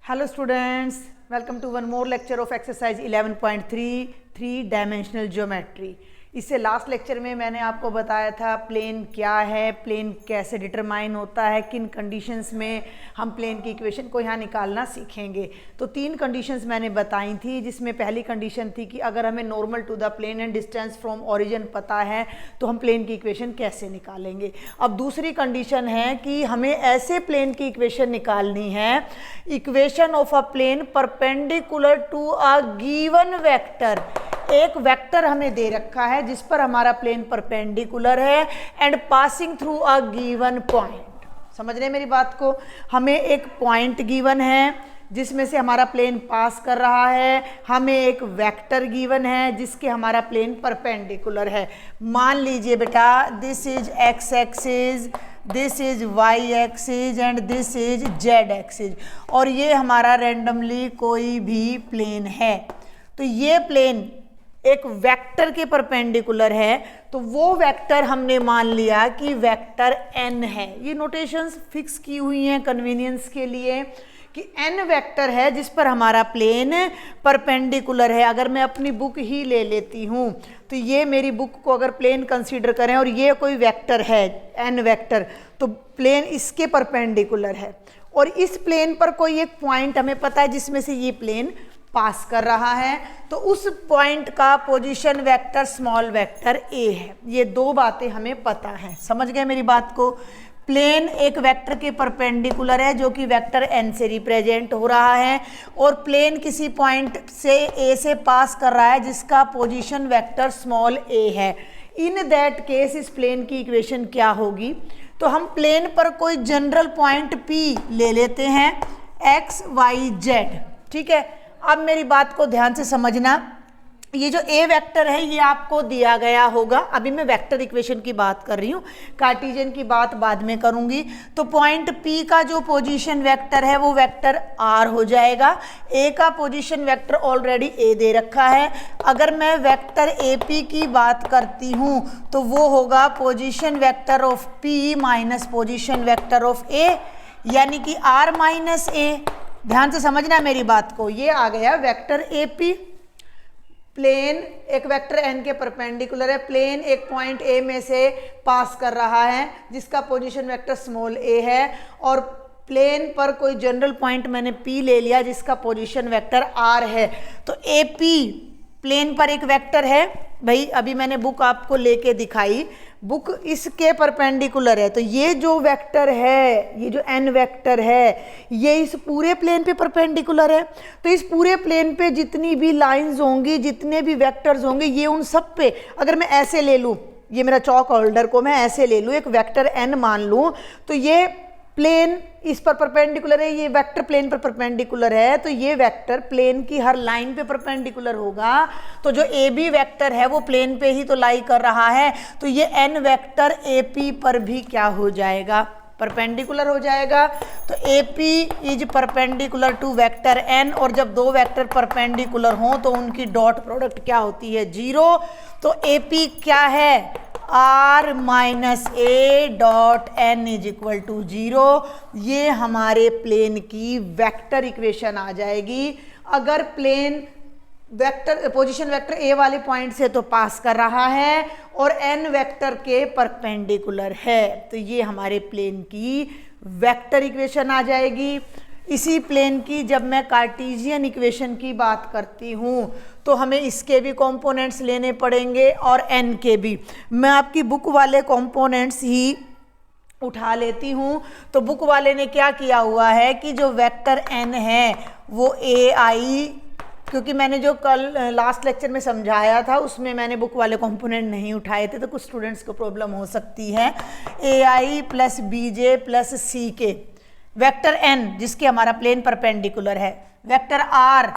Hello students, welcome to one more lecture of exercise 11.3 3-dimensional geometry। इससे last lecture में मैंने आपको बताया था प्लेन क्या है, प्लेन कैसे डिटरमाइन होता है, किन कंडीशंस में हम प्लेन की इक्वेशन को यहाँ निकालना सीखेंगे। तो 3 कंडीशंस मैंने बताई थी, जिसमें पहली कंडीशन थी कि अगर हमें normal to the plane and distance from origin पता है तो हम प्लेन की इक्वेशन कैसे निकालेंगे। अब दूसरी कंडीशन है कि हमें ऐसे प्लेन की इक्वेशन निकालनी है, equation of a plane perpendicular to a given vector. एक वेक्टर हमें दे रखा है जिस पर हमारा प्लेन परपेंडिकुलर है and passing through a given point. समझ रहे हैं मेरी बात को? हमें एक पॉइंट गिवन है जिसमें से हमारा प्लेन पास कर रहा है, हमें एक वेक्टर गिवन है जिसके हमारा प्लेन परपेंडिकुलर है। मान लीजिए बेटा, this is X axis, this is Y axis and this is Z axis, और ये हमारा रैंडमली कोई भी प्लेन है। तो ये प्लेन एक वेक्टर के परपेंडिकुलर है, तो वो वेक्टर हमने मान लिया कि वेक्टर n है। ये नोटेशंस फिक्स की हुई हैं कन्वीनियंस के लिए कि n वेक्टर है जिस पर हमारा प्लेन परपेंडिकुलर है। अगर मैं अपनी बुक ही ले लेती हूँ तो ये मेरी बुक को अगर प्लेन कंसीडर करें और ये कोई वेक्टर है n वेक्टर, तो प्लेन इसके परपेंडिकुलर है और इस प्लेन पर कोई एक पॉइंट हमें पता है जिसमें से ये प्लेन पास कर रहा है, तो उस पॉइंट का position vector small vector a है। ये 2 बातें हमें पता है। समझ गए मेरी बात को? प्लेन एक वेक्टर के परपेंडिकुलर है जो कि वेक्टर n से रिप्रेजेंट हो रहा है, और प्लेन किसी पॉइंट से a से पास कर रहा है जिसका पोजीशन वेक्टर स्मॉल a है। इन दैट केस इस प्लेन की इक्वेशन क्या होगी? तो हम प्लेन पर कोई जनरल पॉइंट P ले लेते हैं, x y z। ठीक है, अब मेरी बात को ध्यान से समझना। ये जो a वेक्टर है ये आपको दिया गया होगा। अभी मैं वेक्टर इक्वेशन की बात कर रही हूँ, कार्टेशियन की बात बाद में करूँगी। तो पॉइंट P का जो पोजीशन वेक्टर है वो वेक्टर r हो जाएगा। a का पोजीशन वेक्टर ऑलरेडी a दे रखा है। अगर मैं वेक्टर AP की बात करती हूँ तो वो होगा position vector of P minus position vector of a, यानी कि r माइनस a। ध्यान से समझना मेरी बात को। ये आ गया वेक्टर AP। प्लेन एक वेक्टर n के परपेंडिकुलर है, प्लेन एक पॉइंट A में से पास कर रहा है जिसका पोजीशन वेक्टर स्मॉल a है, और प्लेन पर कोई जनरल पॉइंट मैंने P ले लिया जिसका पोजीशन वेक्टर r है। तो AP प्लेन पर एक वेक्टर है। भाई अभी मैंने बुक आपको लेके दिखाई, बुक इसके परपेंडिकुलर है, तो ये जो वेक्टर है, ये जो n वेक्टर है, ये इस पूरे प्लेन पे परपेंडिकुलर है। तो इस पूरे प्लेन पे जितनी भी लाइंस होंगी, जितने भी वेक्टर्स होंगे, ये उन सब पे, अगर मैं ऐसे ले लूँ, ये मेरा चौक होल्डर को मैं ऐसे ले लूँ, एक वेक्टर n मान लूँ, तो ये प्लेन इस पर परपेंडिकुलर है, ये वेक्टर प्लेन पर परपेंडिकुलर है, तो ये वेक्टर प्लेन की हर लाइन पे परपेंडिकुलर होगा। तो जो AB वेक्टर है वो प्लेन पे ही तो लाई कर रहा है, तो ये n वेक्टर AP पर भी क्या हो जाएगा? परपेंडिकुलर हो जाएगा। तो AP is perpendicular to vector n, और जब 2 वेक्टर परपेंडिकुलर हों तो उनकी डॉट प्रोडक्ट क्या होती है? 0। तो AP क्या है? r minus a dot n is equal to 0। ये हमारे प्लेन की वेक्टर इक्वेशन आ जाएगी। अगर plane vector position vector a वाले पॉइंट से तो पास कर रहा है और n वेक्टर के परपेंडिकुलर है, तो ये हमारे प्लेन की वेक्टर इक्वेशन आ जाएगी। इसी प्लेन की जब मैं कार्टेशियन इक्वेशन की बात करती हूँ तो हमें इसके भी कंपोनेंट्स लेने पड़ेंगे और n के भी। मैं आपकी बुक वाले कंपोनेंट्स ही उठा लेती हूँ। तो बुक वाले ने क्या किया हुआ है कि जो वेक्टर n है वो ai, क्योंकि मैंने जो कल लास्ट लेक्चर में समझाया था उसमें मैंने बुक वाले कंपोनेंट नहीं उठाए थे, तो कुछ स्टूडेंट्स को प्रॉब्लम हो सकती है। ai plus bj plus ck, vector n जिसके हमारा प्लेन परपेंडिकुलर है। वेक्टर r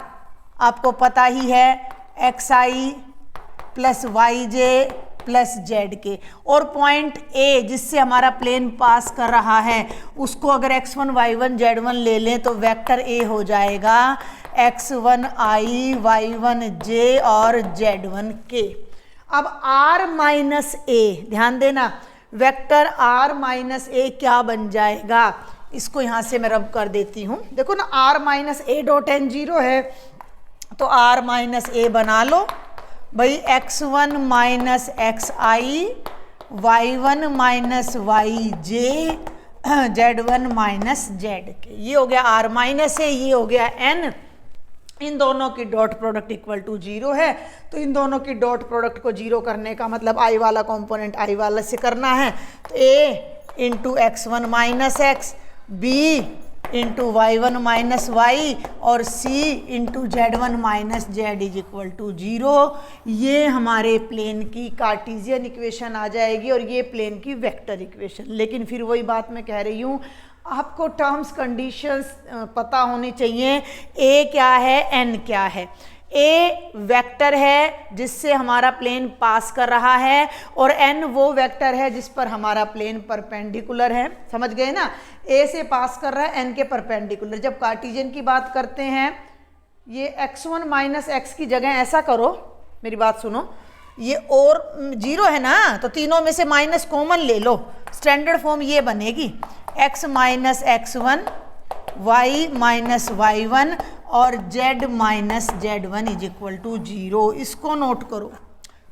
आपको पता ही है, xi plus yj plus zk, और पॉइंट A जिससे हमारा प्लेन पास कर रहा है उसको अगर x1 y1 z1 ले लें तो वेक्टर A हो जाएगा x1i y1j और z1k। अब r माइनस a, ध्यान देना, वेक्टर r माइनस a क्या बन जाएगा? इसको यहाँ से मैं रब कर देती हूँ। देखो ना r minus A dot N 0 है, तो r माइनस ए बना लो भाई, x1 माइनस एक्स आई, y1 माइनस वाई जे, z1 माइनस जेड के। ये हो गया r माइनस ए, ये हो गया n। इन दोनों की डॉट प्रोडक्ट इक्वल टू 0 है, तो इन दोनों की डॉट प्रोडक्ट को 0 करने का मतलब i वाला कंपोनेंट i वाला से करना है, तो a into x1 minus X, b into y1 minus Y और c into z1 minus Z is equal to 0। ये हमारे प्लेन की कार्टेशियन इक्वेशन आ जाएगी और ये प्लेन की वेक्टर इक्वेशन। लेकिन फिर वही बात मैं कह रही हूँ, आपको टर्म्स कंडीशंस पता होनी चाहिए। ए क्या है, एन क्या है। ए वेक्टर है जिससे हमारा प्लेन पास कर रहा है, और एन वो वेक्टर है जिस पर हमारा प्लेन परपेंडिकुलर है। समझ गए ना, ए से पास कर रहा है एन के परपेंडिकुलर। जब कार्टेशियन की बात करते हैं, ये x1 माइनस एक्स की जगह ऐसा करो, मेरी बात सुनो, ये और 0 है ना, तो तीनों में से माइनस कॉमन ले लो, स्टैंडर्ड फॉर्म ये बनेगी x minus x1, y minus y1 और z minus z1 is equal to 0। इसको नोट करो,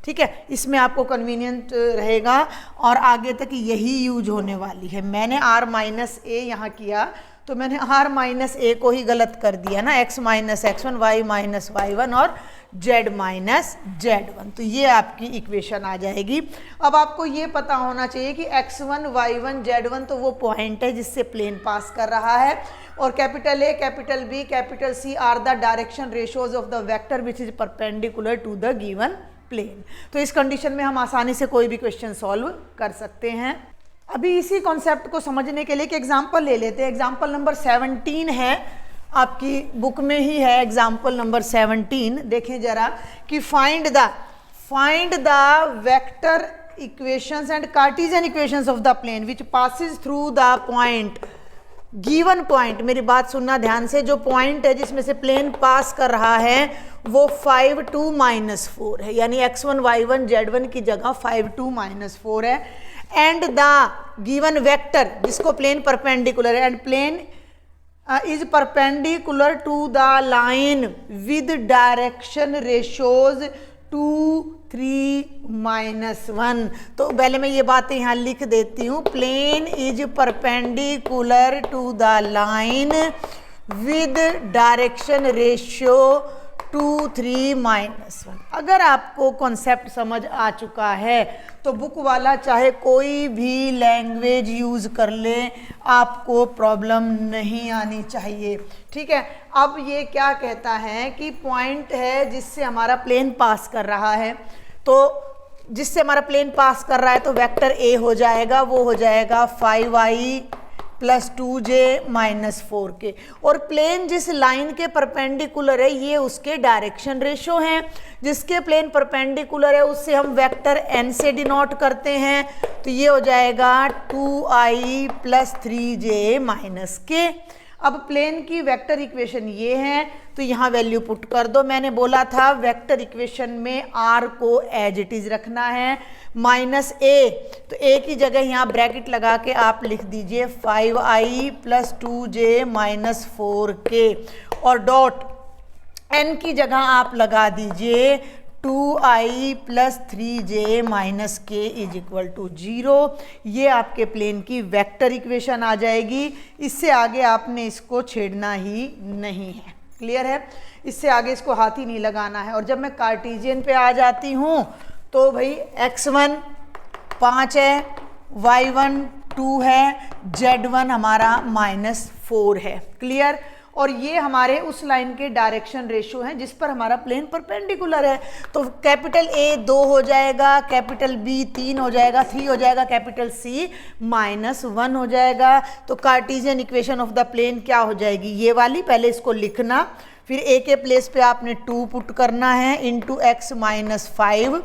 ठीक है, इसमें आपको कन्वीनियंट रहेगा और आगे तक यही यूज होने वाली है। मैंने r माइनस ए यहाँ किया तो मैंने r माइनस ए को ही गलत कर दिया ना, x minus x1, y minus y1 और z माइनस z1, तो ये आपकी इक्वेशन आ जाएगी। अब आपको ये पता होना चाहिए कि x1, y1, z1 तो वो पॉइंट है जिससे प्लेन पास कर रहा है, और capital A, capital B, capital C are the direction ratios of the vector which is perpendicular to the given plane. तो इस कंडीशन में हम आसानी से कोई भी क्वेश्चन सॉल्व कर सकते हैं। अभी इसी कॉन्सेप्ट को समझने के लिए एक एग्जाम्पल ले लेते हैं। एग्जाम्पल नंबर 17 है, आपकी बुक में ही है एग्जाम्पल नंबर 17। देखें जरा कि find the vector equations and Cartesian equations of the plane which passes through the point, given point. मेरी बात सुनना ध्यान से, जो पॉइंट है जिसमें से प्लेन पास कर रहा है वो 5 2 माइनस 4 है, यानी x1 y1 z1 की जगह 5 2 माइनस 4 है। एंड द गिवन वेक्टर जिसको प्लेन परपेंडिकुलर है, and plane is perpendicular to the line with direction ratios 2 3 -1। तो पहले मैं ये बातें यहाँ लिख देती हूँ। Plane is perpendicular to the line with direction ratio 2 3 -1। अगर आपको कॉन्सेप्ट समझ आ चुका है तो बुक वाला चाहे कोई भी लैंग्वेज यूज़ कर ले, आपको प्रॉब्लम नहीं आनी चाहिए, ठीक है। अब ये क्या कहता है कि पॉइंट है जिससे हमारा प्लेन पास कर रहा है, तो जिससे हमारा प्लेन पास कर रहा है तो वेक्टर ए हो जाएगा, वो हो जाएगा 5i plus 2j minus 4k। और प्लेन जिस लाइन के परपेंडिकुलर है ये उसके डायरेक्शन रेशो हैं, जिसके प्लेन परपेंडिकुलर है उससे हम वेक्टर n से डिनोट करते हैं, तो ये हो जाएगा 2i plus 3j minus k। अब प्लेन की वेक्टर इक्वेशन ये है, तो यहाँ वैल्यू पुट कर दो। मैंने बोला था वेक्टर इक्वेशन में r को एज इट इज रखना है, माइनस a, तो a की जगह यहाँ ब्रैकेट लगा के आप लिख दीजिए 5i plus 2j minus 4k, और डॉट n की जगह आप लगा दीजिए 2i plus 3j minus k is equal to 0। ये आपके प्लेन की वेक्टर इक्वेशन आ जाएगी। इससे आगे आपने इसको छेड़ना ही नहीं है, क्लियर है। इससे आगे इसको हाथ ही नहीं लगाना है। और जब मैं कार्टेशियन पे आ जाती हूँ तो भाई x1 5 है, y1 2 है, z1 हमारा -4 है, क्लियर। और ये हमारे उस लाइन के डायरेक्शन रेशियो हैं जिस पर हमारा प्लेन परपेंडिकुलर है। तो कैपिटल A 2 हो जाएगा, कैपिटल B 3 हो जाएगा, 3 हो जाएगा, कैपिटल C -1 हो जाएगा। तो Cartesian equation of the plane क्या हो जाएगी, ये वाली। पहले इसको लिखना, फिर A के प्लेस पे आपने 2 पुट करना है इंटू x -5,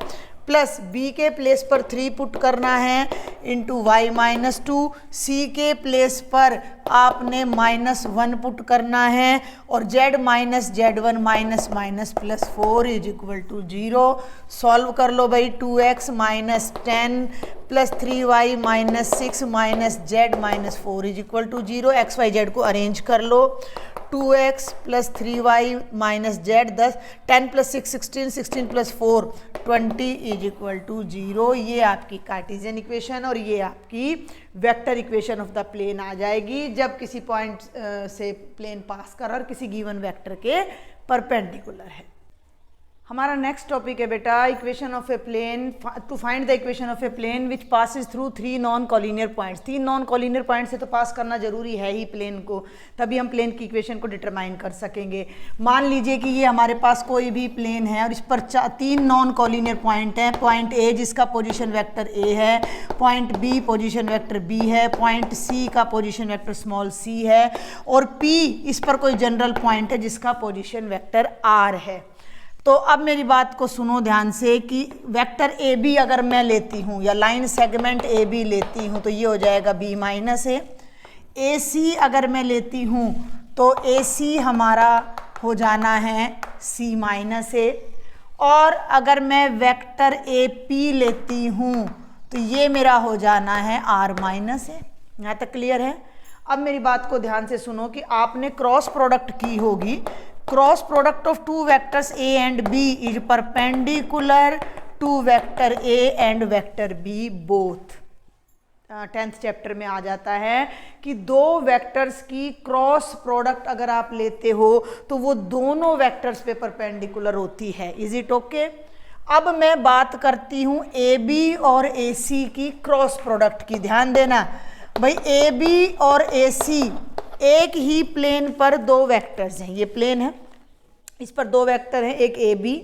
प्लस B के प्लेस पर 3 पुट करना है इंटू y -2, C के प्लेस पर आपने -1 पुट करना है, और z -z1 minus plus 4 is equal to 0। Solve कर लो भाई, 2x -10 plus 3y minus 6 minus Z minus 4 is equal to 0। X Y Z को अरेंज कर लो। 2x plus 3y minus Z 10, 10 plus 6 16, 16 plus 4 20 is equal to 0। ये आपकी Cartesian equation और ये आपकी vector equation of the plane आ जाएगी जब किसी पॉइंट से प्लेन पास कर और किसी गिवन वेक्टर के परपेंडिकुलर है। हमारा नेक्स्ट टॉपिक है बेटा equation of a plane, to find the equation of a plane which passes through 3 non collinear points. 3 non collinear point से तो पास करना जरूरी है ही प्लेन को, तभी हम प्लेन की इक्वेशन को डिटरमाइन कर सकेंगे। मान लीजिए कि ये हमारे पास कोई भी प्लेन है और इस पर 3 नॉन कॉलिनियर पॉइंट हैं। पॉइंट ए जिसका पोजीशन वेक्टर ए है, point B position vector B है, पॉइंट सी का पोजीशन वेक्टर स्मॉल सी है, और पी इस पर कोई जनरल पॉइंट है जिसका पोजीशन वेक्टर आर है। तो अब मेरी बात को सुनो ध्यान से कि वेक्टर ए बी अगर मैं लेती हूँ या लाइन सेगमेंट ए बी लेती हूँ तो ये हो जाएगा बी माइनस ए सी अगर मैं लेती हूँ तो ए सी हमारा हो जाना है सी माइनस ए, और अगर मैं वेक्टर ए पी लेती हूँ तो ये मेरा हो जाना है आर माइनस ए। यहाँ तक क्लियर है? अब मेरी बात को ध्यान से सुनो कि आपने क्रॉस प्रोडक्ट की होगी। Cross product of 2 vectors a and b is perpendicular to vector a and vector b both. 10th chapter में आ जाता है कि 2 वेक्टर्स की क्रॉस प्रोडक्ट अगर आप लेते हो तो वो दोनों वेक्टर्स पे परपेंडिकुलर होती है। Is it okay? अब मैं बात करती हूँ ए बी और ए सी की क्रॉस प्रोडक्ट की। ध्यान देना भाई, ए बी और ए सी एक ही प्लेन पर 2 वेक्टर्स हैं। ये प्लेन है, इस पर 2 वेक्टर हैं, एक ए बी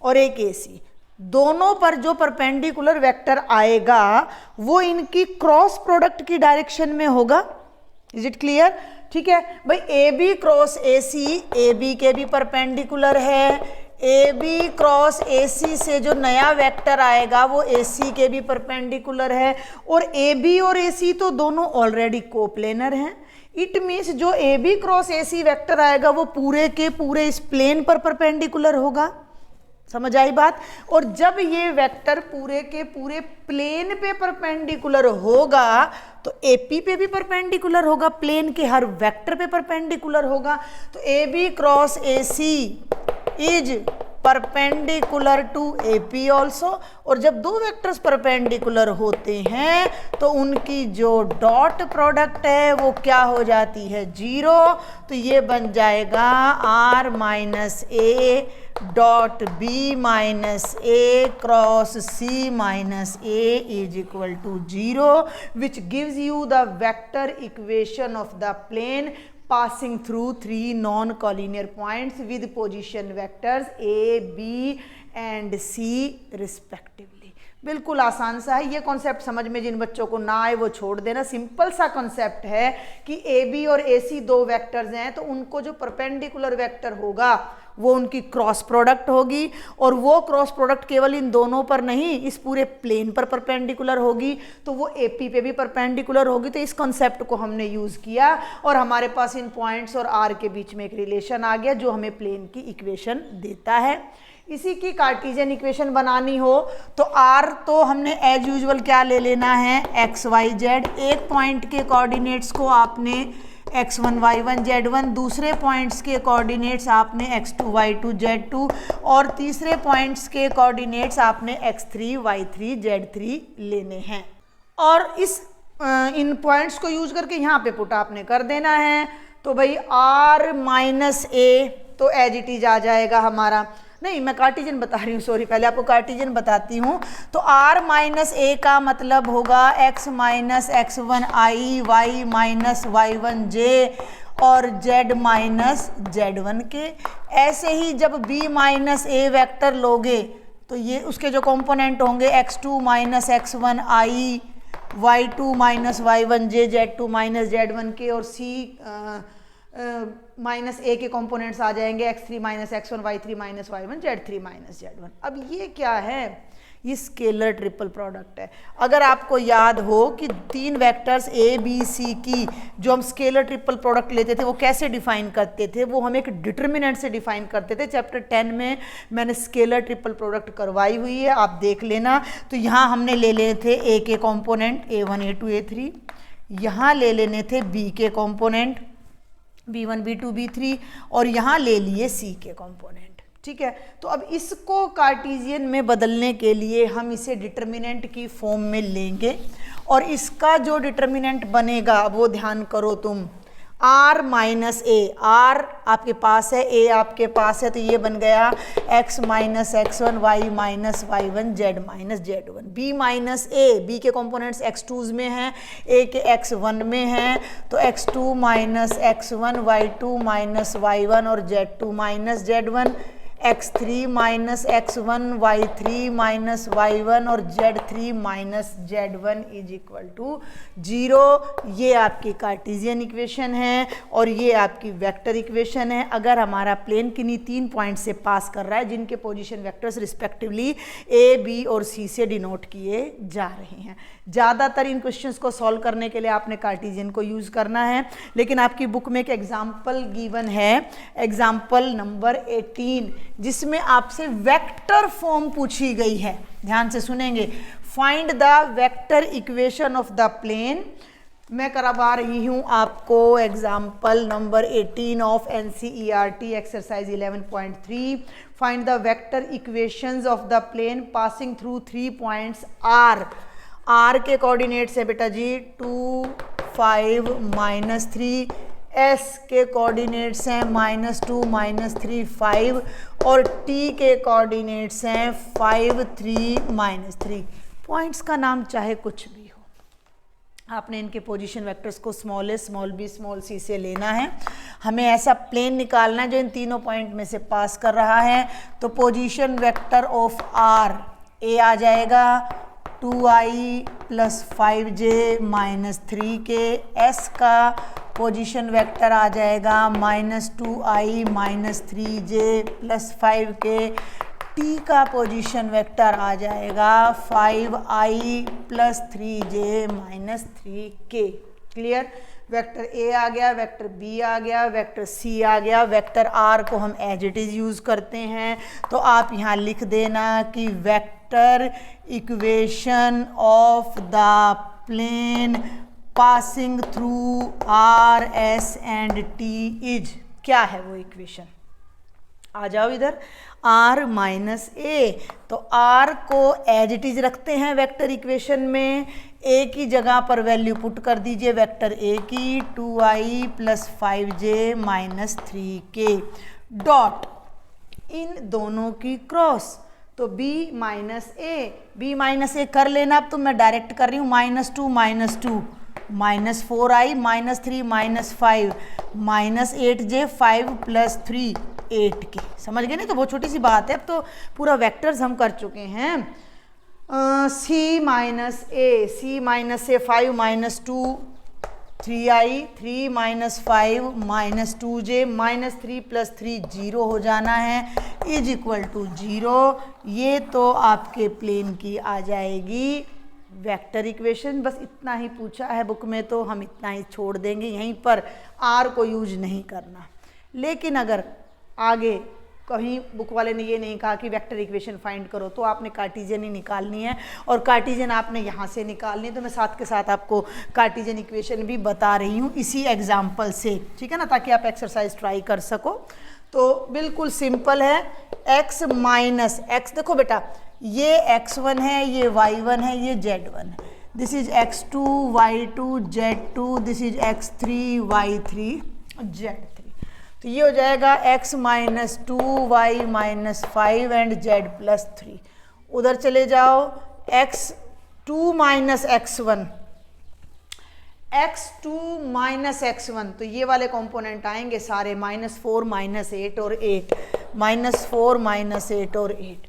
और एक ए सी। दोनों पर जो परपेंडिकुलर वेक्टर आएगा वो इनकी क्रॉस प्रोडक्ट की डायरेक्शन में होगा। Is it clear? ठीक है भाई, A B cross A C A B के भी परपेंडिकुलर है, ए बी क्रॉस ए सी से जो नया वेक्टर आएगा वो ए सी के भी परपेंडिकुलर है, और ए बी और ए सी तो दोनों ऑलरेडी कोप्लेनर हैं। इट मीन्स जो A B cross A C vector आएगा वो पूरे के पूरे इस प्लेन पर परपेंडिकुलर होगा। समझ आई बात? और जब ये वेक्टर पूरे के पूरे प्लेन पे परपेंडिकुलर होगा तो एपी पे भी परपेंडिकुलर होगा, प्लेन के हर वेक्टर पे परपेंडिकुलर होगा। तो A B cross A C is perpendicular to A P also. और जब 2 वेक्टर्स परपेंडिकुलर होते हैं तो उनकी जो डॉट प्रोडक्ट है वो क्या हो जाती है? 0। तो ये बन जाएगा R minus A dot B minus A cross C minus A is equal to 0, which gives you the vector equation of the plane passing through 3 non-collinear points with position vectors a, b and c respectively। बिल्कुल आसान सा है। ये concept समझ में जिन बच्चों को ना आए वो छोड़ देना। सिंपल सा कॉन्सेप्ट है कि ए बी और ए सी 2 वेक्टर्स हैं तो उनको जो परपेंडिकुलर वेक्टर होगा वो उनकी क्रॉस प्रोडक्ट होगी, और वो क्रॉस प्रोडक्ट केवल इन दोनों पर नहीं इस पूरे प्लेन पर परपेंडिकुलर होगी, तो वो एपी पे भी परपेंडिकुलर होगी। तो इस कॉन्सेप्ट को हमने यूज़ किया और हमारे पास इन पॉइंट्स और आर के बीच में एक रिलेशन आ गया जो हमें प्लेन की इक्वेशन देता है। इसी की कार्टेशियन इक्वेशन बनानी हो तो आर तो हमने एज यूजुअल क्या ले लेना है? X Y Z. एक पॉइंट के कोऑर्डिनेट्स को आपने x1 y1 z1, दूसरे पॉइंट्स के कोऑर्डिनेट्स आपने x2 y2 z2, और तीसरे पॉइंट्स के कोऑर्डिनेट्स आपने x3 y3 z3 लेने हैं। और इन पॉइंट्स को यूज करके यहाँ पे पुट आपने कर देना है। तो भाई r माइनस ए तो एज इट इज आ जाएगा हमारा, नहीं मैं कार्टेशियन बता रही हूँ, सॉरी, पहले आपको कार्टेशियन बताती हूँ। तो r माइनस ए का मतलब होगा x minus x1 i, y minus y1 j और z माइनस z1 के। ऐसे ही जब b माइनस ए वेक्टर लोगे तो ये उसके जो कंपोनेंट होंगे x2 minus x1 i, y2 minus y1 j, z2 minus z1 के, और c माइनस ए के कंपोनेंट्स आ जाएंगे x3 minus x1 y3 minus y1 z3 minus z1। अब ये क्या है? ये स्केलर ट्रिपल प्रोडक्ट है। अगर आपको याद हो कि 3 वेक्टर्स ए बी सी की जो हम स्केलर ट्रिपल प्रोडक्ट लेते थे वो कैसे डिफाइन करते थे, वो हम एक डिटर्मिनेंट से डिफाइन करते थे। चैप्टर 10 में मैंने स्केलर ट्रिपल प्रोडक्ट करवाई हुई है, आप देख लेना। तो यहाँ हमने ले लिए थे ए के कॉम्पोनेंट A1 A2 A3, यहाँ ले लेने थे बी के कॉम्पोनेंट B1 B2 B3, और यहाँ ले लिए सी के कॉम्पोनेंट। ठीक है, तो अब इसको कार्टेशियन में बदलने के लिए हम इसे डिटर्मिनेंट की फॉर्म में लेंगे, और इसका जो डिटर्मिनेंट बनेगा वो ध्यान करो तुम, r माइनस ए, r आपके पास है, a आपके पास है, तो ये बन गया x minus x1 y minus y1 z minus z1। b minus A, b के कॉम्पोनेंट्स x2 में हैं, a के x1 में हैं, तो x2 minus x1 y2 minus y1 और z2 minus z1, x3 minus x1 y3 minus y1 और z3 minus z1 is equal to 0। ये आपकी कार्टेशियन इक्वेशन है और ये आपकी वेक्टर इक्वेशन है। अगर हमारा प्लेन किन्हीं 3 पॉइंट से पास कर रहा है जिनके position vectors respectively a, b और c से डिनोट किए जा रहे हैं। ज़्यादातर इन क्वेश्चंस को सॉल्व करने के लिए आपने कार्टेशियन को यूज़ करना है, लेकिन आपकी बुक में एक एग्जाम्पल गिवन है, एग्जाम्पल नंबर 18, जिसमें आपसे वेक्टर फॉर्म पूछी गई है। ध्यान से सुनेंगे। Find the vector equation of the plane. मैं करवा रही हूँ आपको एग्जाम्पल नंबर 18 ऑफ NCERT exercise 11.3। Find the vector equations of the plane passing through 3 points R। R के कोऑर्डिनेट्स है बेटा जी 2 5 -3, S के कोऑर्डिनेट्स हैं -2 -3 5, और T के कोऑर्डिनेट्स हैं 5 3 -3। पॉइंट्स का नाम चाहे कुछ भी हो, आपने इनके पोजीशन वेक्टर्स को स्मॉल ए स्मॉल बी स्मॉल सी से लेना है। हमें ऐसा प्लेन निकालना है जो इन तीनों पॉइंट में से पास कर रहा है। तो position vector of R A आ जाएगा 2i + 5j - 3k, S का पोजीशन वेक्टर आ जाएगा -2i - 3j + 5k, T का पोजीशन वेक्टर आ जाएगा 5i + 3j - 3k। Clear? Vector A आ गया, वेक्टर B आ गया, वेक्टर C आ गया, वेक्टर R को हम एज इट इज़ यूज़ करते हैं। तो आप यहाँ लिख देना कि vector equation of the plane passing through R, S and T is, क्या है वो इक्वेशन? आ जाओ इधर, R माइनस ए। तो R को एज इट इज रखते हैं वेक्टर इक्वेशन में, A की जगह पर वैल्यू पुट कर दीजिए वेक्टर A की 2i + 5j - 3k dot in दोनों की क्रॉस। तो b माइनस ए कर लेना। अब तो मैं डायरेक्ट कर रही हूँ -2 -2 -4i -3 -5 -8j 5 + 3 8k। समझ गए नहीं? तो बहुत छोटी सी बात है, अब तो पूरा वेक्टर्स हम कर चुके हैं। c माइनस ए 5 -2 3i 3 -5 -2j -3 + 3 0 हो जाना है इज इक्वल टू 0। ये तो आपके प्लेन की आ जाएगी वेक्टर इक्वेशन। बस इतना ही पूछा है बुक में, तो हम इतना ही छोड़ देंगे, यहीं पर R को यूज नहीं करना। लेकिन अगर आगे कहीं बुक वाले ने ये नहीं कहा कि वेक्टर इक्वेशन फाइंड करो, तो आपने कार्टेशियन ही निकालनी है, और कार्टेशियन आपने यहाँ से निकालनी है। तो मैं साथ के साथ आपको कार्टेशियन इक्वेशन भी बता रही हूँ इसी एग्जाम्पल से, ठीक है ना, ताकि आप एक्सरसाइज ट्राई कर सको। तो बिल्कुल सिंपल है, x माइनस x, देखो बेटा ये x1 है, ये y1 है, ये z1 है, this is x2 y2 z2, this is x3 y3 z3। तो ये हो जाएगा x - 2y - 5 एंड z + 3। उधर चले जाओ, x2 - x1, तो ये वाले कंपोनेंट आएंगे सारे -4 -8 और 8, -4 -8 और 8,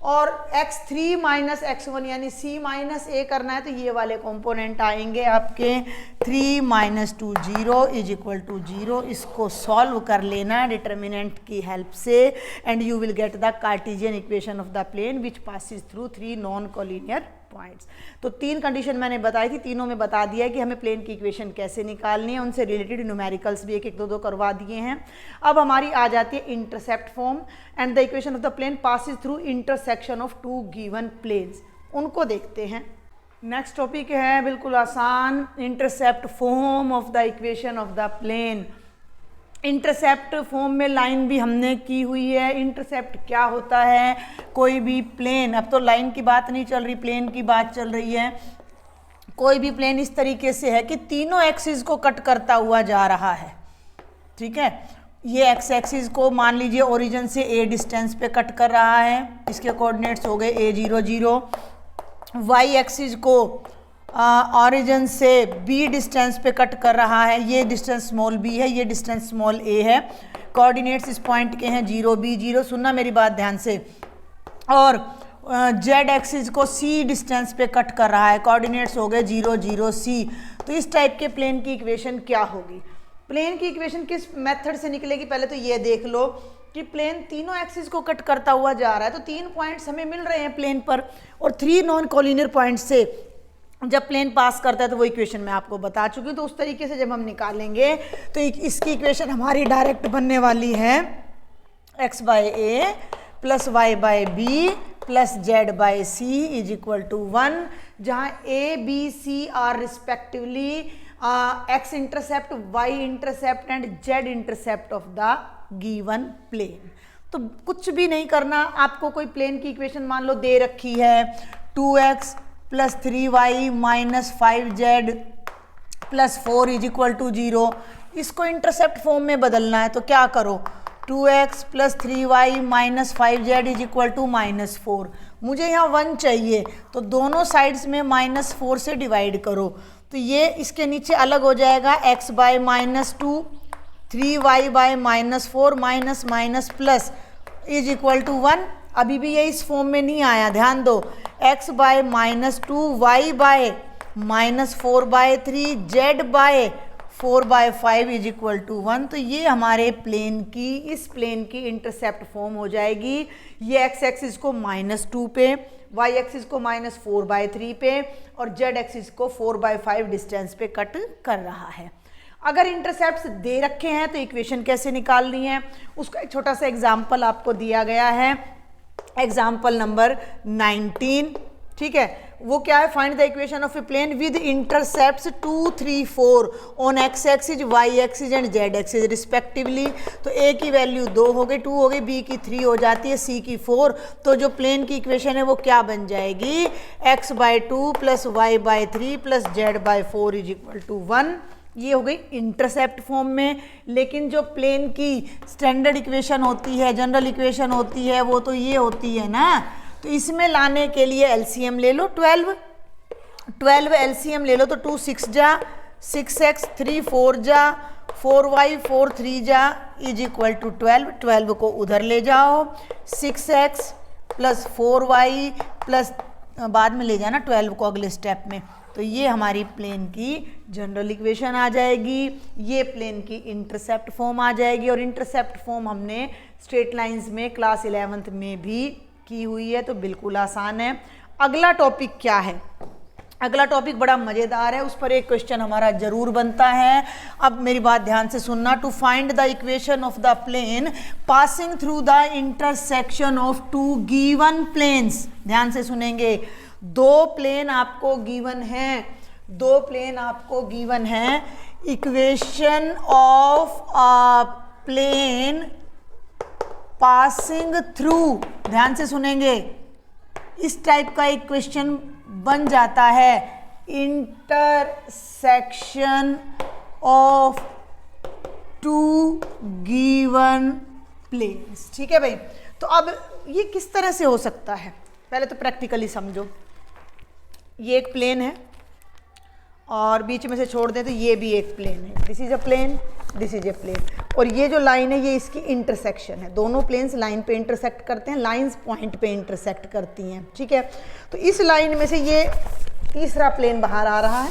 और x3 माइनस x1 यानी c माइनस a करना है तो ये वाले कंपोनेंट आएंगे आपके 3 माइनस 2 0 इज इक्वल टू 0। इसको सॉल्व कर लेना डिटर्मिनेंट की हेल्प से and you will get the Cartesian equation of the plane which passes through 3 non collinear points. तो 3 कंडीशन मैंने बताई थी, तीनों में बता दिया है कि हमें प्लेन की इक्वेशन कैसे निकालनी है, उनसे रिलेटेड न्यूमेरिकल्स भी एक एक दो करवा दिए हैं। अब हमारी आ जाती है intercept form and the equation of the plane passes through intersection of 2 given planes. उनको देखते हैं। नेक्स्ट टॉपिक है बिल्कुल आसान, intercept form of the equation of the plane. Intercept form में लाइन भी हमने की हुई है। इंटरसेप्ट क्या होता है? कोई भी प्लेन, अब तो लाइन की बात नहीं चल रही, प्लेन की बात चल रही है। कोई भी प्लेन इस तरीके से है कि तीनों एक्सिस को कट करता हुआ जा रहा है, ठीक है। ये एक्स एक्सिस को मान लीजिए ओरिजिन से a डिस्टेंस पे कट कर रहा है, इसके कोऑर्डिनेट्स हो गए a0 0। वाई एक्सिस को ऑरिजिन से b डिस्टेंस पे कट कर रहा है, ये डिस्टेंस स्मॉल b है, ये डिस्टेंस स्मॉल a है। कोऑर्डिनेट्स इस पॉइंट के हैं 0 b 0, सुनना मेरी बात ध्यान से। और z एक्सिस को c डिस्टेंस पे कट कर रहा है, कोऑर्डिनेट्स हो गए 0 0 c। तो इस टाइप के प्लेन की इक्वेशन क्या होगी? प्लेन की इक्वेशन किस मेथड से निकलेगी? पहले तो ये देख लो कि प्लेन तीनों एक्सिस को कट करता हुआ जा रहा है, तो 3 पॉइंट्स हमें मिल रहे हैं प्लेन पर, और 3 नॉन कोलिनियर पॉइंट से जब प्लेन पास करता है तो वो इक्वेशन मैं आपको बता चुकी हूँ। तो उस तरीके से जब हम निकालेंगे तो इसकी इक्वेशन हमारी डायरेक्ट बनने वाली है x by a plus y by b plus z by c is equal to 1, जहाँ a b c are respectively x intercept, y intercept and z intercept of the given plane. तो कुछ भी नहीं करना, आपको कोई प्लेन की equation मान लो दे रखी है 2x plus 3y minus 5z plus 4 is equal to 0। इसको इंटरसेप्ट फॉर्म में बदलना है तो क्या करो, 2x plus 3y minus 5z is equal to minus 4। मुझे यहाँ 1 चाहिए तो दोनों साइड्स में माइनस 4 से डिवाइड करो, तो ये इसके नीचे अलग हो जाएगा, x by minus 2 3y by minus 4 minus minus plus is equal to 1। अभी भी ये इस फॉर्म में नहीं आया, ध्यान दो, x by minus 2 y by minus 4 by 3 z by 4 by 5 is equal to 1। तो ये हमारे प्लेन की, इस प्लेन की इंटरसेप्ट फॉर्म हो जाएगी। ये x एक्सिस को माइनस 2 पे, y एक्सिस को माइनस 4 बाय 3 पे और z एक्सिस को 4 बाय 5 डिस्टेंस पे कट कर रहा है। अगर इंटरसेप्ट्स दे रखे हैं तो इक्वेशन कैसे निकालनी है, उसका एक छोटा सा एग्जाम्पल आपको दिया गया है, एग्जाम्पल नंबर 19, ठीक है। वो क्या है, find the equation of a plane with intercepts 2 3 4 on x axis y axis and z axis respectively. तो a की वैल्यू 2 हो गई, 2 हो गई, b की 3 हो जाती है, c की 4। तो जो प्लेन की इक्वेशन है वो क्या बन जाएगी, x by 2 plus y by 3 plus z by 4 is equal to 1। ये हो गई इंटरसेप्ट फॉर्म में। लेकिन जो प्लेन की स्टैंडर्ड इक्वेशन होती है, जनरल इक्वेशन होती है, वो तो ये होती है ना। तो इसमें लाने के लिए एलसीएम ले लो 12 एलसीएम ले लो तो 2 6 जा 6x 3 4 जा 4y 4 3 जा इज इक्वल टू 12 को उधर ले जाओ, 6x प्लस 4y प्लस बाद में ले जाना 12 को अगले स्टेप में। तो ये हमारी प्लेन की जनरल इक्वेशन आ जाएगी, ये प्लेन की इंटरसेप्ट फॉर्म आ जाएगी। और इंटरसेप्ट फॉर्म हमने स्ट्रेट लाइंस में क्लास 11th में भी की हुई है, तो बिल्कुल आसान है। अगला टॉपिक क्या है, अगला टॉपिक बड़ा मज़ेदार है, उस पर एक क्वेश्चन हमारा जरूर बनता है। अब मेरी बात ध्यान से सुनना, to find the equation of the plane passing through the intersection of 2 given planes. ध्यान से सुनेंगे, 2 प्लेन आपको गिवन हैं, 2 प्लेन आपको गिवन हैं। Equation of a plane passing through, ध्यान से सुनेंगे, इस टाइप का एक क्वेश्चन बन जाता है, इंटरसेक्शन ऑफ 2 गिवन प्लेन्स। ठीक है भाई, तो अब ये किस तरह से हो सकता है, पहले तो प्रैक्टिकली समझो। ये एक प्लेन है और बीच में से छोड़ दें तो ये भी एक प्लेन है, this is a plane, this is a plane, और ये जो लाइन है ये इसकी इंटरसेक्शन है। दोनों प्लेन्स लाइन पे इंटरसेक्ट करते हैं, लाइंस पॉइंट पे इंटरसेक्ट करती हैं, ठीक है। तो इस लाइन में से ये तीसरा प्लेन बाहर आ रहा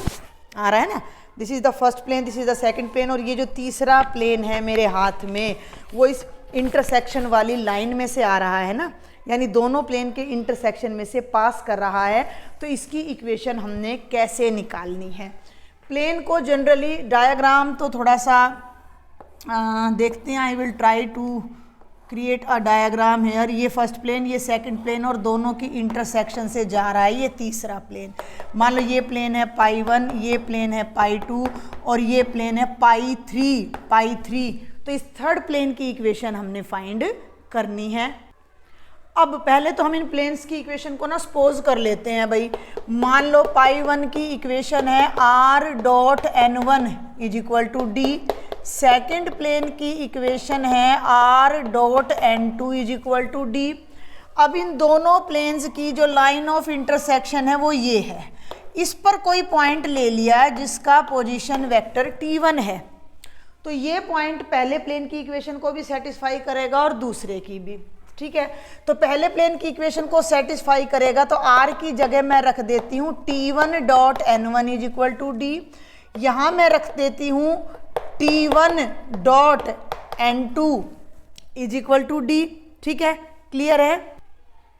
है ना, this is the first plane, this is the second plane, और ये जो तीसरा प्लेन है मेरे हाथ में वो इस इंटरसेक्शन वाली लाइन में से आ रहा है ना, यानी दोनों प्लेन के इंटरसेक्शन में से पास कर रहा है। तो इसकी इक्वेशन हमने कैसे निकालनी है। प्लेन को जनरली डायग्राम तो थोड़ा सा देखते हैं। I will try to create a diagram here. ये फर्स्ट प्लेन, ये सेकंड प्लेन, और दोनों की इंटरसेक्शन से जा रहा है ये तीसरा प्लेन। मान लो ये प्लेन है पाई 1, ये प्लेन है पाई 2, और ये प्लेन है पाई 3। तो इस थर्ड प्लेन की इक्वेशन हमने फाइंड करनी है। अब पहले तो हम इन प्लेन्स की इक्वेशन को ना सपोज कर लेते हैं भाई। मान लो पाई 1 की इक्वेशन है r.n1 is equal to D, second plane की इक्वेशन है r.n2 is equal to D. अब इन दोनों प्लेन्स की जो लाइन ऑफ इंटरसेक्शन है वो ये है। इस पर कोई पॉइंट ले लिया जिसका पोजीशन वेक्टर t1 है, तो ये पॉइंट पहले प्लेन की इक्वेशन को भी सेटिस्फाई करेगा और दूसरे की भी, ठीक है। तो पहले प्लेन की इक्वेशन को सेटिस्फाई करेगा तो r की जगह मैं रख देती हूँ t1.n1 is equal to D, यहाँ मैं रख देती हूँ t1.n2 is equal to D, ठीक है, क्लियर है।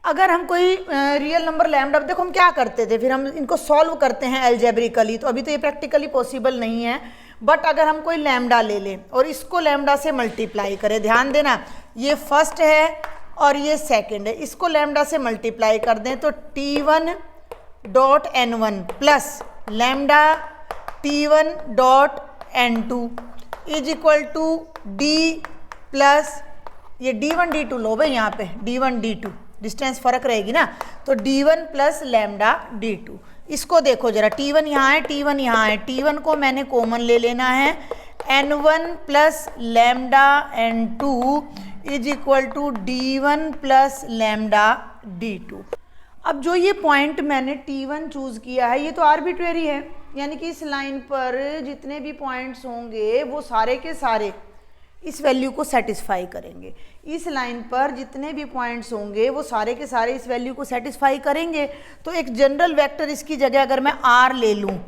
अगर हम कोई रियल नंबर लैम्डा, देखो हम क्या करते थे, फिर हम इनको सॉल्व करते हैं एल्जेब्रिकली, तो अभी तो ये प्रैक्टिकली पॉसिबल नहीं है, बट अगर हम कोई लैम्डा ले लें और इसको लैम्डा से मल्टीप्लाई करें, ध्यान देना ये फर्स्ट है और ये सेकंड है, इसको लैम्डा से मल्टीप्लाई कर दें तो t1.n1 plus lambda t1.n2 is equal to D plus ये d1 d2 लो भाई, यहाँ पे d1 d2 डिस्टेंस फर्क रहेगी ना, तो d1 प्लस लैम्डा d2। इसको देखो जरा, t1 यहाँ है, t1 यहाँ है, t1 को मैंने कॉमन ले लेना है, n1 plus lambda n2 is equal to d1 plus lambda d2। अब जो ये पॉइंट मैंने t1 चूज किया है ये तो आर्बिट्रेरी है, यानी कि इस लाइन पर जितने भी पॉइंट्स होंगे वो सारे के सारे इस वैल्यू को सेटिस्फाई करेंगे। इस लाइन पर जितने भी पॉइंट्स होंगे वो सारे के सारे इस वैल्यू को सेटिस्फाई करेंगे। तो एक जनरल वेक्टर इसकी जगह अगर मैं r ले लूँ,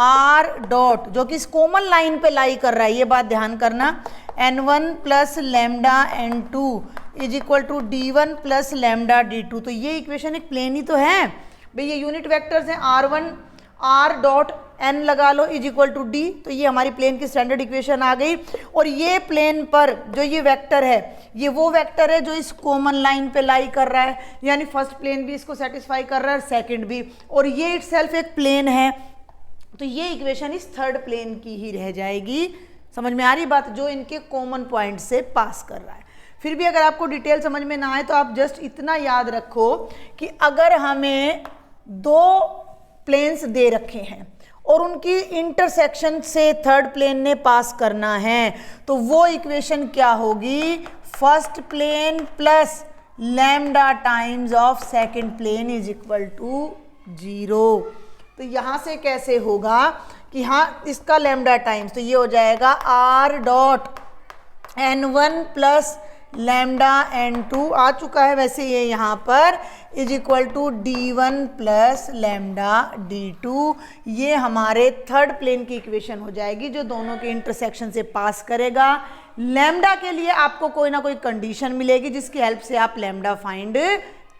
r डॉट जो कि इस कॉमन लाइन पे लाई कर रहा है, ये बात ध्यान करना, n1 plus lambda n2 is equal to d1 plus lambda d2। तो ये इक्वेशन एक प्लेन ही तो है भाई, ये यूनिट वेक्टर्स हैं, r1 r डॉट n लगा लो इज इक्वल टू डी, तो ये हमारी प्लेन की स्टैंडर्ड इक्वेशन आ गई। और ये प्लेन पर जो ये वेक्टर है ये वो वेक्टर है जो इस कॉमन लाइन पे लाई कर रहा है, यानी फर्स्ट प्लेन भी इसको सेटिस्फाई कर रहा है और सेकंड भी, और ये इटसेल्फ एक प्लेन है। तो ये इक्वेशन इस थर्ड प्लेन की ही रह जाएगी। समझ में आ रही बात, जो इनके कॉमन पॉइंट से पास कर रहा है। फिर भी अगर आपको डिटेल समझ में ना आए तो आप जस्ट इतना याद रखो कि अगर हमें दो प्लेन्स दे रखे हैं और उनकी इंटरसेक्शन से थर्ड प्लेन ने पास करना है तो वो इक्वेशन क्या होगी, first plane plus lambda times of second plane is equal to 0। तो यहाँ से कैसे होगा कि हाँ इसका लैम्डा टाइम्स, तो ये हो जाएगा r dot n1 plus lambda n2 आ चुका है वैसे ये यहाँ पर, is equal to d1 plus lambda d2। ये हमारे थर्ड प्लेन की इक्वेशन हो जाएगी जो दोनों के इंटरसेक्शन से पास करेगा। लैम्डा के लिए आपको कोई ना कोई कंडीशन मिलेगी जिसकी हेल्प से आप लैम्डा फाइंड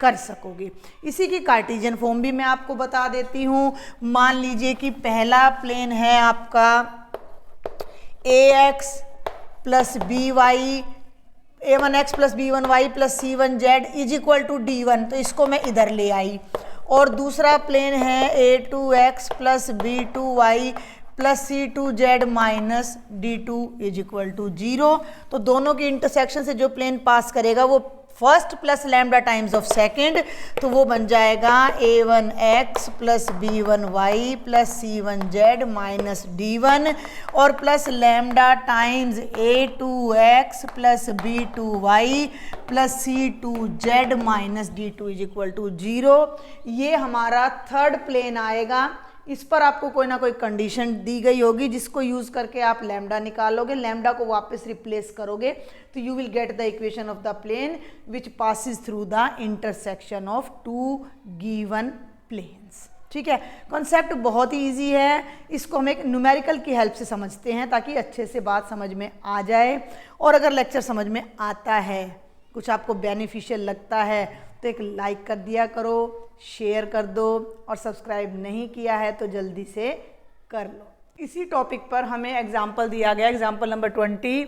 कर सकोगे। इसी की कार्टेशियन फॉर्म भी मैं आपको बता देती हूँ। मान लीजिए कि पहला प्लेन है आपका ax plus by, a1x plus b1y plus c1z is equal to d1, तो इसको मैं इधर ले आई। और दूसरा प्लेन है a2x plus b2y plus c2z minus d2 is equal to 0। तो दोनों की इंटरसेक्शन से जो प्लेन पास करेगा वो first plus lambda times of second, तो वो बन जाएगा a1x plus b1y plus c1z minus d1 और plus lambda times a2x plus b2y plus c2z minus d2 is equal to 0। ये हमारा थर्ड प्लेन आएगा। इस पर आपको कोई ना कोई कंडीशन दी गई होगी जिसको यूज़ करके आप लैम्डा निकालोगे, लैम्डा को वापस रिप्लेस करोगे तो you will get the equation of the plane which passes through the intersection of two given planes. ठीक है, कॉन्सेप्ट बहुत ही ईजी है, इसको हम एक न्यूमेरिकल की हेल्प से समझते हैं ताकि अच्छे से बात समझ में आ जाए। और अगर लेक्चर समझ में आता है, कुछ आपको बेनिफिशियल लगता है तो एक लाइक कर दिया करो, शेयर कर दो, और सब्सक्राइब नहीं किया है तो जल्दी से कर लो। इसी टॉपिक पर हमें एग्जाम्पल दिया गया, example number 20,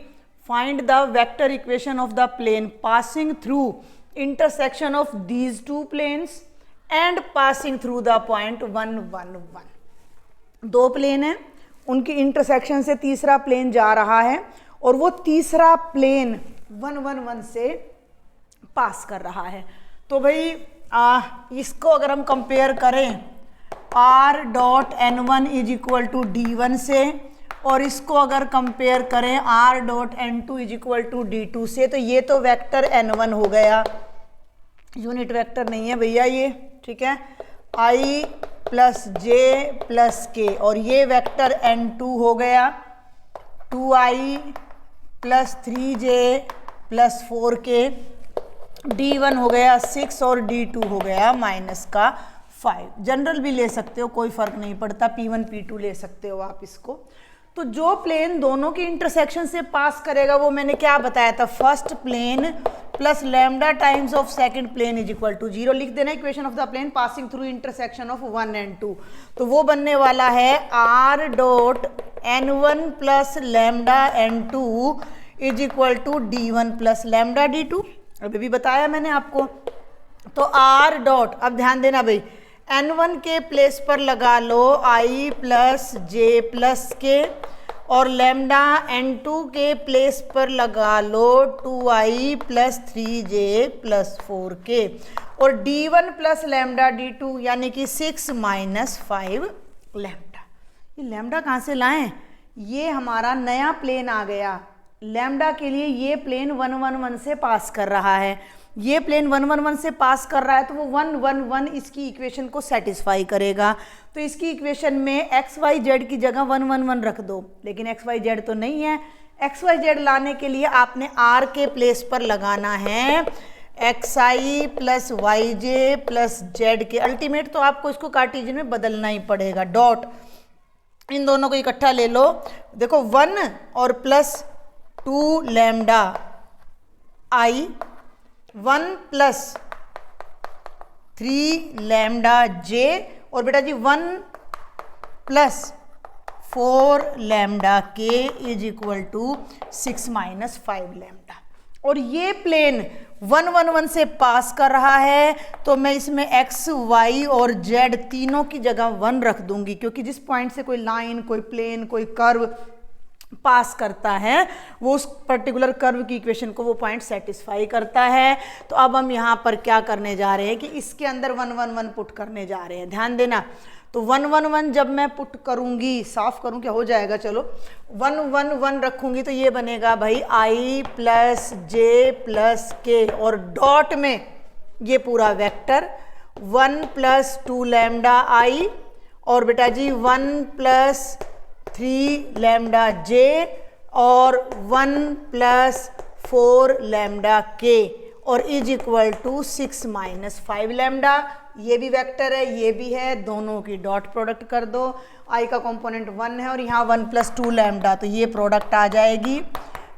find the vector equation of the plane passing through intersection of these two planes and passing through the point 1 1 1। दो प्लेन हैं, उनकी इंटरसेक्शन से तीसरा प्लेन जा रहा है और वो तीसरा प्लेन 1 1 1 से पास कर रहा है। तो भाई इसको अगर हम कंपेयर करें r dot n1 is equal to d1 से, और इसको अगर कंपेयर करें r dot n2 is equal to d2 से, तो ये तो वेक्टर n1 हो गया, यूनिट वेक्टर नहीं है भैया ये, ठीक है, i plus j plus k, और ये वेक्टर n2 हो गया 2i plus 3j plus 4k, d1 हो गया 6 और d2 हो गया माइनस का 5। जनरल भी ले सकते हो, कोई फर्क नहीं पड़ता, p1 p2 ले सकते हो आप इसको। तो जो प्लेन दोनों की इंटरसेक्शन से पास करेगा वो मैंने क्या बताया था, first plane plus lambda times of second plane is equal to 0 लिख देना equation of the plane passing through intersection of 1 and 2। तो वो बनने वाला है r dot n1 plus lambda n2 is equal to d1 plus lambda d2, अभी भी बताया मैंने आपको। तो r डॉट, अब ध्यान देना भाई, n1 के प्लेस पर लगा लो i प्लस j प्लस के, और लैम्डा n2 के प्लेस पर लगा लो 2i plus 3j plus 4k, और d1 प्लस लैम्डा d2 यानी कि 6 माइनस 5 लैम्डा। ये लैम्डा कहाँ से लाएं, ये हमारा नया प्लेन आ गया, लैम्डा के लिए ये प्लेन 1 1 1 से पास कर रहा है, ये प्लेन 1 1 1 से पास कर रहा है, तो वो 1 1 1 इसकी इक्वेशन को सेटिस्फाई करेगा। तो इसकी इक्वेशन में एक्स वाई जेड की जगह 1 1 1 रख दो, लेकिन एक्स वाई जेड तो नहीं है, एक्स वाई जेड लाने के लिए आपने आर के प्लेस पर लगाना है एक्स आई plus y j plus z के, अल्टीमेट तो आपको इसको कार्टेशियन में बदलना ही पड़ेगा, डॉट इन दोनों को इकट्ठा ले लो, देखो 1 और plus 2 lambda i, 1 plus 3 lambda j, और बेटा जी 1 plus 4 lambda k is equal to 6 minus 5 lambda. और ये प्लेन 1 1 1 से पास कर रहा है, तो मैं इसमें x, y और z तीनों की जगह 1 रख दूंगी, क्योंकि जिस पॉइंट से कोई लाइन, कोई प्लेन, कोई कर्व पास करता है वो उस पर्टिकुलर कर्व की इक्वेशन को वो पॉइंट सेटिस्फाई करता है। तो अब हम यहाँ पर क्या करने जा रहे हैं कि इसके अंदर 1 1 1 पुट करने जा रहे हैं, ध्यान देना। तो 1 1 1 जब मैं पुट करूँगी, साफ करूँ क्या हो जाएगा, चलो 1 1 1 रखूँगी तो ये बनेगा भाई i प्लस जे प्लस के, और डॉट में ये पूरा वेक्टर 1 प्लस 2 लैम्डा आई, और बेटा जी 1 प्लस 3 लैम्डा जे, और 1 प्लस 4 लैम्डा के, और is equal to 6 minus 5 lambda. ये भी वेक्टर है, ये भी है, दोनों की डॉट प्रोडक्ट कर दो, आई का कंपोनेंट 1 है और यहाँ 1 प्लस 2 लैम्डा, तो ये प्रोडक्ट आ जाएगी।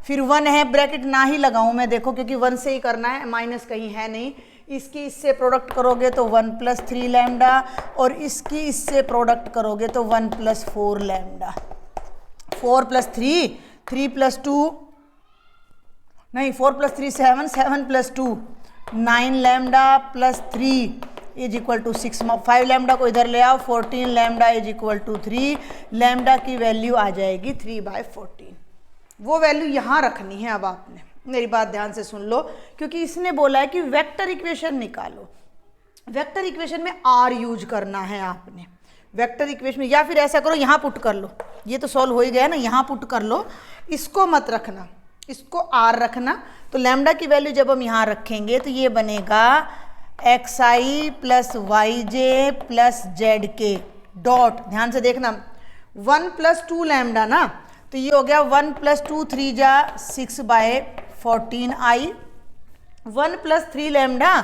फिर 1 है, ब्रैकेट ना ही लगाऊं मैं, देखो क्योंकि 1 से ही करना है, माइनस कहीं है नहीं, इसकी इससे प्रोडक्ट करोगे तो 1 प्लस 3 लैम्डा, और इसकी इससे प्रोडक्ट करोगे तो 1 प्लस 4 लैम्डा। 4 प्लस 3, 3 प्लस 2 नहीं, 4 plus 3 7, 7 plus 2 9 lambda plus 3 is equal to 6, 5 lambda को इधर ले आओ, 14 lambda is equal to 3, lambda की वैल्यू आ जाएगी 3/14। वो वैल्यू यहाँ रखनी है। अब आपने मेरी बात ध्यान से सुन लो, क्योंकि इसने बोला है कि वेक्टर इक्वेशन निकालो, वेक्टर इक्वेशन में आर यूज करना है आपने, वेक्टर इक्वेशन में, या फिर ऐसा करो यहाँ पुट कर लो, ये तो सॉल्व हो ही गया ना, यहाँ पुट कर लो, इसको मत रखना, इसको आर रखना। तो लैम्डा की वैल्यू जब हम यहाँ रखेंगे तो ये बनेगा xi plus y j plus z k, और is equal to 6 minus 5 lambda. और ये प्लेन 1 1 1 से पास कर रहा है, तो मैं इसमें x, y और z तीनों की जगह 1 रख दूंगी, क्योंकि जिस पॉइंट से कोई लाइन, कोई प्लेन, कोई कर्व पास करता है वो उस पर्टिकुलर कर्व की इक्वेशन को वो पॉइंट सेटिस्फाई करता है। तो अब हम यहाँ पर क्या करने जा रहे हैं कि इसके अंदर 1 1 1 पुट करने जा रहे हैं, ध्यान देना। तो 1 1 1 जब मैं पुट करूँगी, साफ करूँ क्या हो जाएगा, चलो 1 1 1 1 रखूँगी तो ये बनेगा डॉट, ध्यान से देखना, 1 + 2 लैम्डा ना, तो ये हो गया 1 + 2 3 जा 6/14i, 1 + 3 लैम्डा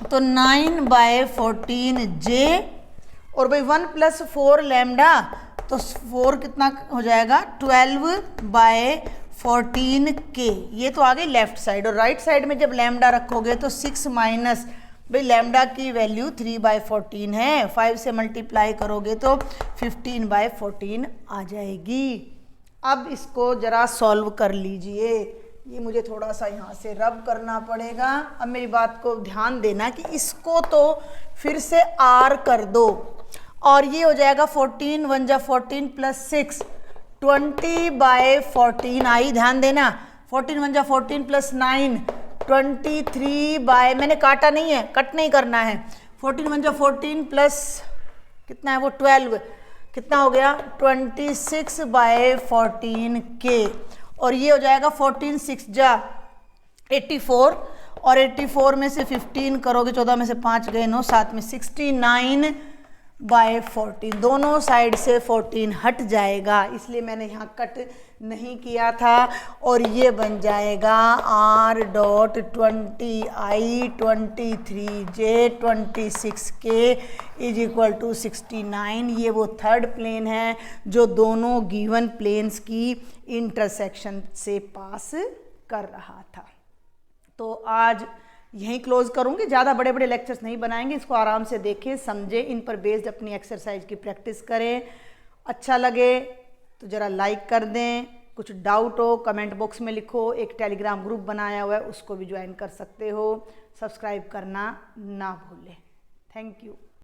तो 9/14j, और भाई 1 + 4 लैम्डा तो 4 कितना हो जाएगा 12/14k। ये तो आ गई लेफ्ट साइड, और राइट साइड में जब लैम्डा रखोगे तो 6 माइनस, भाई लैम्डा की वैल्यू 3/14 है, 5 से मल्टीप्लाई करोगे तो 15/14 आ जाएगी। अब इसको जरा सॉल्व कर लीजिए, ये मुझे थोड़ा सा यहाँ से रब करना पड़ेगा। अब मेरी बात को ध्यान देना कि इसको तो फिर से r कर दो, और ये हो जाएगा 14 1 जा 14 + 6 20/14 आई, ध्यान देना, 14 1 जा 14 + 9 23 बाय, मैंने काटा नहीं है, कट नहीं करना है, 14 1 जा 14 प्लस कितना है वो 12, कितना हो गया 26/14k, और ये हो जाएगा 14 6 जा 84, और 84 में से 15 करोगे, 14 में से 5 गए 9, 7 में 69/14, दोनों साइड से 14 हट जाएगा, इसलिए मैंने यहाँ कट नहीं किया था, और ये बन जाएगा r.20i 23j 26k = 69। ये वो थर्ड प्लेन है जो दोनों गिवन प्लेन्स की इंटरसेक्शन से पास कर रहा था। तो आज यहीं क्लोज करूंगी, ज़्यादा बड़े बड़े लेक्चर्स नहीं बनाएंगे, इसको आराम से देखें, समझें, इन पर बेस्ड अपनी एक्सरसाइज की प्रैक्टिस करें। अच्छा लगे तो ज़रा लाइक कर दें, कुछ डाउट हो कमेंट बॉक्स में लिखो, एक टेलीग्राम ग्रुप बनाया हुआ है उसको भी ज्वाइन कर सकते हो, सब्सक्राइब करना ना भूलें। Thank you.